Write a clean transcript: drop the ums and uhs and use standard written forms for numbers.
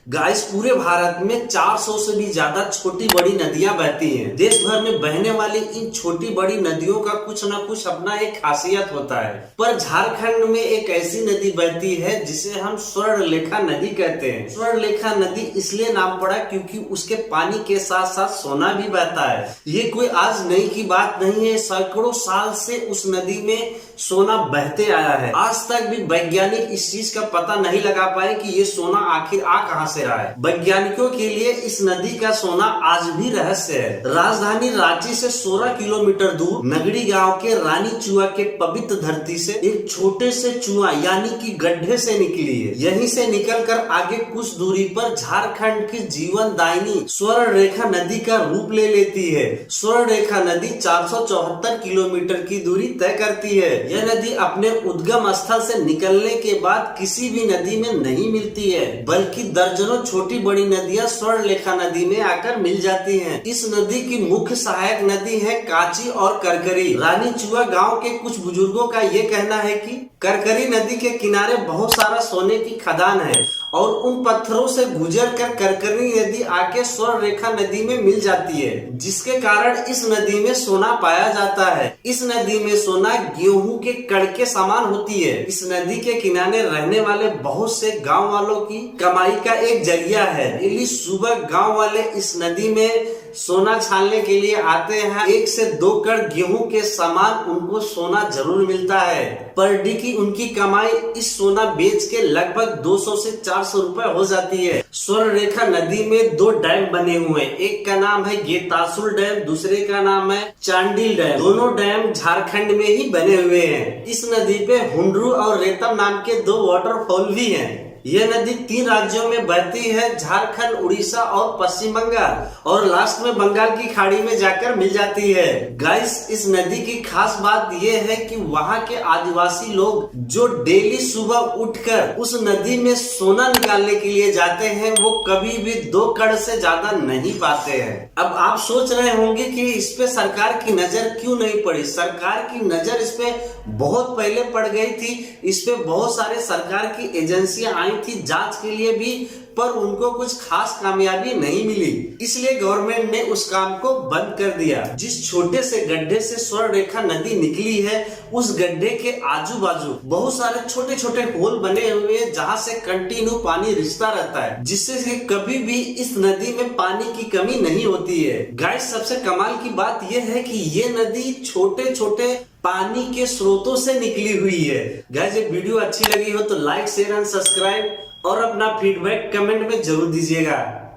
Guys, पूरे भारत में 400 से भी ज्यादा छोटी बड़ी नदियां बहती हैं। देश भर में बहने वाली इन छोटी बड़ी नदियों का कुछ न कुछ अपना एक खासियत होता है। पर झारखंड में एक ऐसी नदी बहती है जिसे हम स्वर्णरेखा नदी कहते हैं। स्वर्णरेखा नदी इसलिए नाम पड़ा क्योंकि उसके पानी के साथ साथ सोना भी बहता है। ये कोई आज नई की बात नहीं है, सैकड़ों साल से उस नदी में सोना बहते आया है। आज तक भी वैज्ञानिक इस चीज का पता नहीं लगा पाए कि ये सोना आखिर आ कहां से रहा है। वैज्ञानिकों के लिए इस नदी का सोना आज भी रहस्य है। राजधानी रांची से 16 किलोमीटर दूर नगड़ी गांव के रानी चुआ के पवित्र धरती से एक छोटे से चुआ यानी कि गड्ढे से निकली है। यहीं से निकलकर आगे कुछ दूरी पर झारखंड की जीवन दायिनी स्वर्णरेखा नदी का रूप ले लेती है। स्वर्णरेखा नदी 474 किलोमीटर की दूरी तय करती है। यह नदी अपने उद्गम स्थल से निकलने के बाद किसी भी नदी में नहीं मिलती है, बल्कि दर्जनों छोटी बड़ी नदियां स्वर्णरेखा नदी में आकर मिल जाती हैं। इस नदी की मुख्य सहायक नदी है काची और करकरी। रानी चुआ गांव के कुछ बुजुर्गों का ये कहना है कि करकरी नदी के किनारे बहुत सारा सोने की खदान है और उन पत्थरों से गुजरकर करकरी नदी आके स्वर्णरेखा नदी में मिल जाती है, जिसके कारण इस नदी में सोना पाया जाता है। इस नदी में सोना गेहूं के कण के समान होती है। इस नदी के किनारे रहने वाले बहुत से गांव वालों की कमाई का एक जरिया है। डेली सुबह गांव वाले इस नदी में सोना छानने के लिए आते हैं। 1 से 2 कण गेहूं के समान उनको सोना जरूर मिलता है। पर डे की उनकी कमाई इस सोना बेच के लगभग 200 से 400 रुपए हो जाती है। स्वर्णरेखा नदी में 2 डैम बने हुए हैं। एक का नाम है गेतासुर डैम, दूसरे का नाम है चांडिल डैम। दोनों डैम झारखंड में ही बने हुए हैं। इस नदी पे हुंडरू और रेतम नाम के 2 वाटरफॉल भी हैं। यह नदी 3 राज्यों में बहती है, झारखंड, उड़ीसा और पश्चिम बंगाल, और लास्ट में बंगाल की खाड़ी में जाकर मिल जाती है। गाइस, इस नदी की खास बात यह है कि वहाँ के आदिवासी लोग जो डेली सुबह उठकर उस नदी में सोना निकालने के लिए जाते हैं, वो कभी भी 2 कण से ज्यादा नहीं पाते हैं। अब आप सोच रहे होंगे कि इस पे सरकार की नजर क्यों नहीं पड़ी। सरकार की नजर इस पे बहुत पहले पड़ गई थी। इस पे बहुत सारे सरकार की एजेंसियां आई थी जांच के लिए भी, पर उनको कुछ खास कामयाबी नहीं मिली। इसलिए गवर्नमेंट ने उस काम को बंद कर दिया। जिस छोटे से गड्ढे से स्वर्णरेखा नदी निकली है, उस गड्ढे के आजू बाजू बहुत सारे छोटे छोटे होल बने हुए हैं, जहां से कंटिन्यू पानी रिसता रहता है, जिससे कभी भी इस नदी में पानी की कमी नहीं होती है। गाइस, सबसे कमाल की बात यह है कि ये नदी छोटे छोटे पानी के स्रोतों से निकली हुई है। गाइस, ये वीडियो अच्छी लगी हो तो लाइक, शेयर एंड सब्सक्राइब और अपना फीडबैक कमेंट में जरूर दीजिएगा।